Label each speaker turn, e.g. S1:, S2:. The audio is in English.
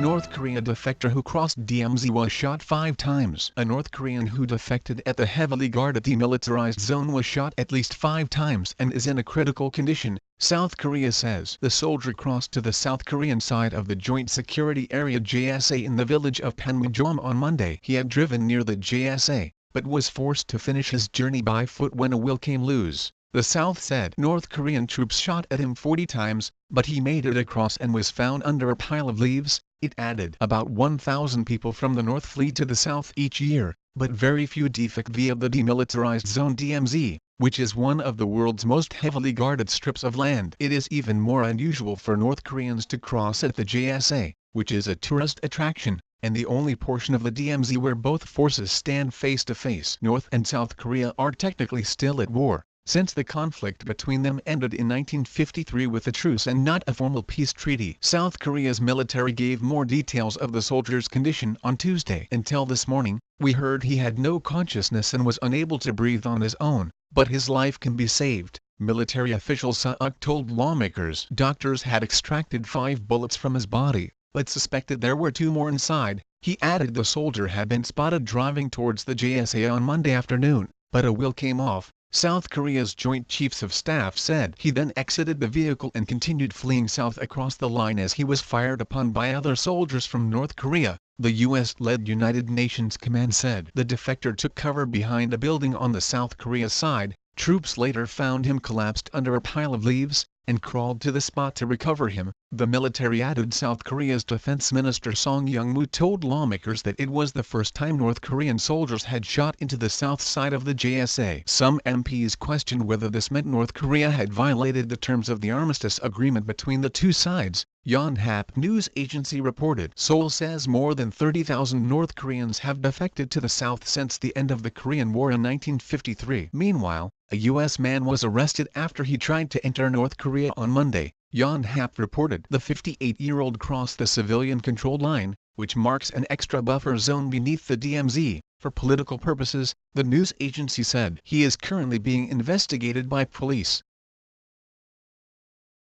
S1: North Korea defector who crossed DMZ was shot 5 times. A North Korean who defected at the heavily guarded Demilitarised Zone was shot at least 5 times and is in a critical condition, South Korea says. The soldier crossed to the South Korean side of the Joint Security Area JSA in the village of Panmunjom on Monday. He had driven near the JSA, but was forced to finish his journey by foot when a wheel came loose. The South said North Korean troops shot at him 40 times, but he made it across and was found under a pile of leaves. It added about 1,000 people from the North flee to the South each year, but very few defect via the Demilitarised Zone DMZ, which is one of the world's most heavily guarded strips of land. It is even more unusual for North Koreans to cross at the JSA, which is a tourist attraction, and the only portion of the DMZ where both forces stand face to face. North and South Korea are technically still at war, since the conflict between them ended in 1953 with a truce and not a formal peace treaty. South Korea's military gave more details of the soldier's condition on Tuesday. Until this morning, we heard he had no consciousness and was unable to breathe on his own, but his life can be saved, military official Seok told lawmakers. Doctors had extracted 5 bullets from his body, but suspected there were 2 more inside. He added the soldier had been spotted driving towards the JSA on Monday afternoon, but a wheel came off. South Korea's Joint Chiefs of Staff said he then exited the vehicle and continued fleeing south across the line as he was fired upon by other soldiers from North Korea, the U.S.-led United Nations command said. The defector took cover behind a building on the South Korea side. Troops later found him collapsed under a pile of leaves, and crawled to the spot to recover him, the military added. South Korea's Defense Minister Song Young-moo told lawmakers that it was the first time North Korean soldiers had shot into the south side of the JSA. Some MPs questioned whether this meant North Korea had violated the terms of the armistice agreement between the two sides, Yonhap news agency reported. Seoul says more than 30,000 North Koreans have defected to the south since the end of the Korean War in 1953. Meanwhile, a U.S. man was arrested after he tried to enter North Korea on Monday, Yonhap reported. The 58-year-old crossed the civilian-controlled line, which marks an extra buffer zone beneath the DMZ, for political purposes, the news agency said. He is currently being investigated by police.